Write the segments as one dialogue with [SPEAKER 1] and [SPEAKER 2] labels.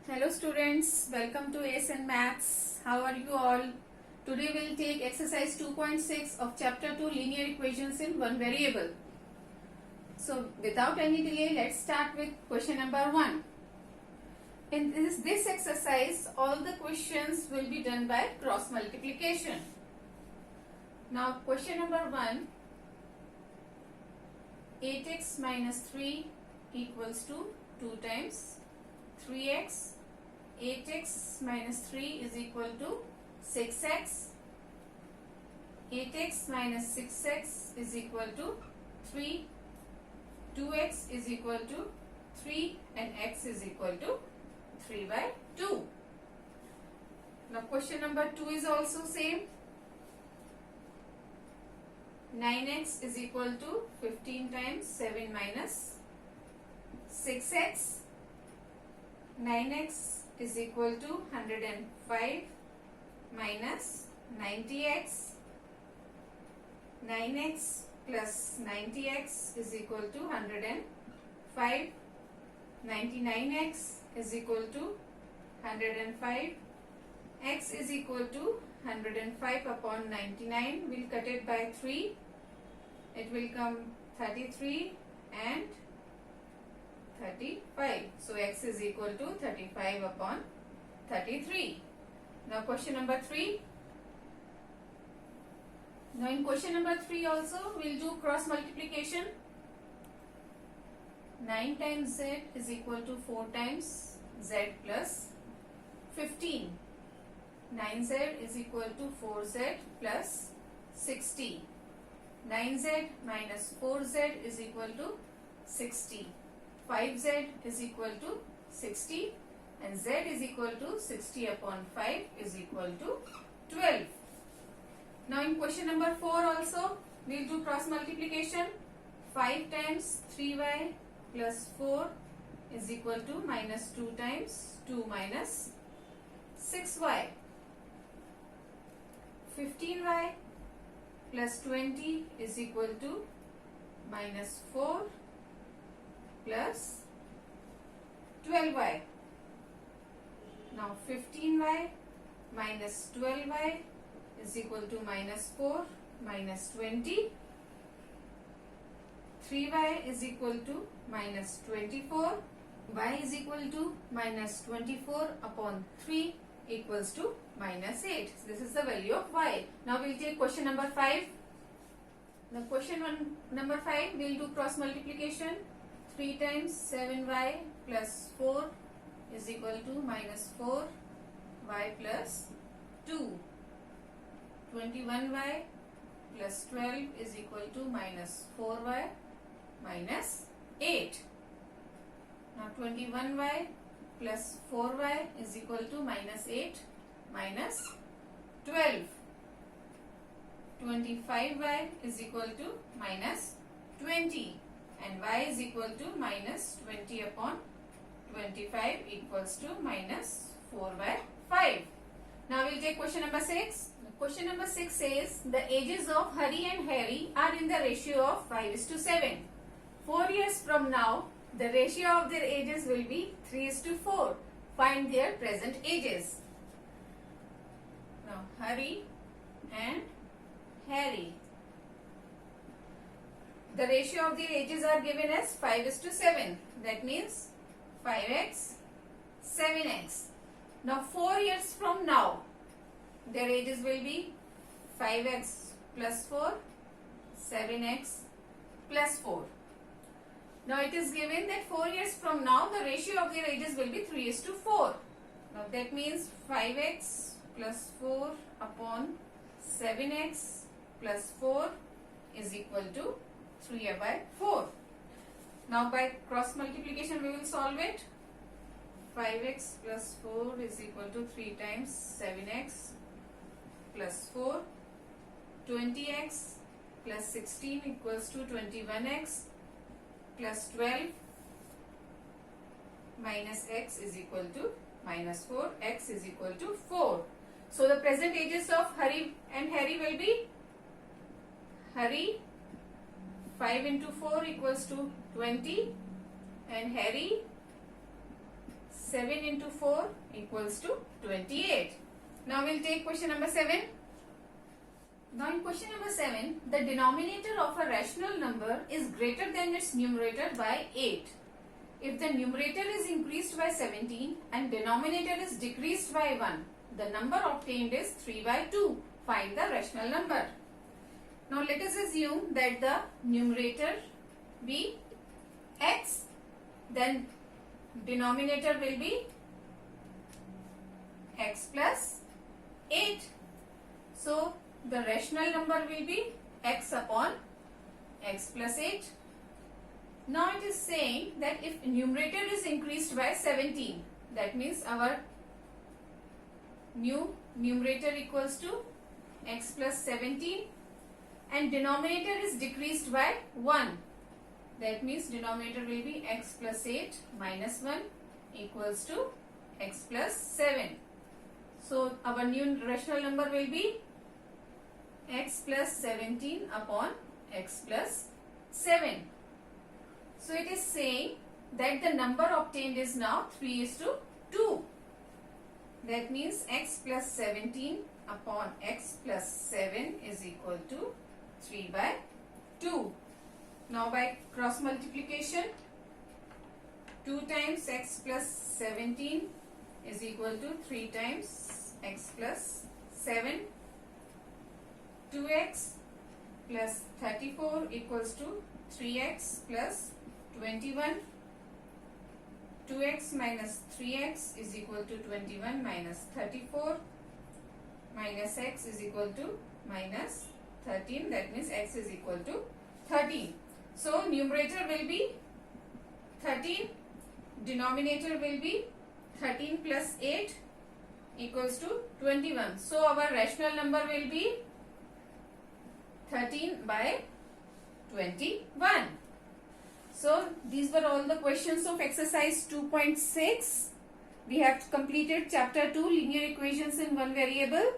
[SPEAKER 1] Hello students, welcome to ASN Maths. How are you all? Today we'll take exercise 2.6 of chapter 2 linear equations in one variable. So without any delay, let's start with question number 1. In this exercise, all the questions will be done by cross multiplication. Now question number 1, 8x minus 3 equals to 2 times 3x. 8x minus 3 is equal to 6x. 8x minus 6x is equal to 3. 2x is equal to 3 and x is equal to 3 by 2. Now question number 2 is also same. 9x is equal to 15 times 7 minus 6x. 9x is equal to 105 minus 90x. 9x plus 90x is equal to 105. 99x is equal to 105. X is equal to 105 upon 99. We'll cut it by 3. It will come 33 and 35. So x is equal to 35 upon 33. Now question number 3. Now in question number 3 also we'll do cross multiplication. 9 times z is equal to 4 times z plus 15. 9z is equal to 4z plus 60. 9z minus 4z is equal to 60. 5z is equal to 60 and z is equal to 60 upon 5 is equal to 12. Now in question number 4 also we will do cross multiplication. 5 times 3y plus 4 is equal to minus 2 times 2 minus 6y. 15y plus 20 is equal to minus 4 plus 12y. Now 15y minus 12y is equal to minus 4 minus 20. 3y is equal to minus 24. Y is equal to minus 24 upon 3 equals to minus 8. So this is the value of y. Now we will take question number 5. Now question number 5 we will do cross multiplication. 3 times 7y plus 4 is equal to minus 4y plus 2. 21y plus 12 is equal to minus 4y minus 8. Now 21y plus 4y is equal to minus 8 minus 12. 25y is equal to minus 20. And y is equal to minus 20 upon 25 equals to minus 4 by 5. Now we will take question number 6. Question number 6 says the ages of Hari and Harry are in the ratio of 5:7. 4 years from now, the ratio of their ages will be 3:4. Find their present ages. Now Hari and Harry. The ratio of their ages are given as 5:7. That means 5x, 7x. Now 4 years from now, their ages will be 5x plus 4, 7x plus 4. Now it is given that 4 years from now, the ratio of their ages will be 3:4. Now that means 5x plus 4 upon 7x plus 4 is equal to 3 by 4. Now by cross multiplication we will solve it. 5x plus 4 is equal to 3 times 7x plus 4. 20x plus 16 equals to 21x plus 12 minus x is equal to minus 4. X is equal to 4. So the present ages of Hari and Harry will be Hari 5 into 4 equals to 20 and Harry 7 into 4 equals to 28. Now we'll take question number 7. Now in question number 7, the denominator of a rational number is greater than its numerator by 8. If the numerator is increased by 17 and denominator is decreased by 1, the number obtained is 3 by 2. Find the rational number. Now let us assume that the numerator be x, then denominator will be x plus 8. So the rational number will be x upon x plus 8. Now it is saying that if numerator is increased by 17, that means our new numerator equals to x plus 17 and denominator is decreased by 1. That means denominator will be x plus 8 minus 1 equals to x plus 7. So our new rational number will be x plus 17 upon x plus 7. So it is saying that the number obtained is now 3:2. That means x plus 17 upon x plus 7 is equal to 3 by 2. Now by cross multiplication, 2 times x plus 17 is equal to 3 times x plus 7. 2x plus 34 equals to 3x plus 21. 2x minus 3x is equal to 21 minus 34 minus x is equal to minus 13. That means x is equal to 13. So numerator will be 13, denominator will be 13 plus 8 equals to 21. So our rational number will be 13 by 21. So these were all the questions of exercise 2.6. We have completed chapter 2, linear equations in one variable.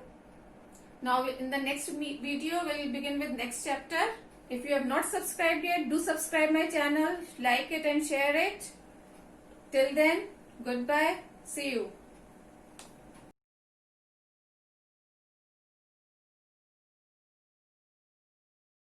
[SPEAKER 1] Now in the next video we will begin with next chapter. If you have not subscribed yet, do subscribe my channel, like it and share it. Till then, goodbye. See you.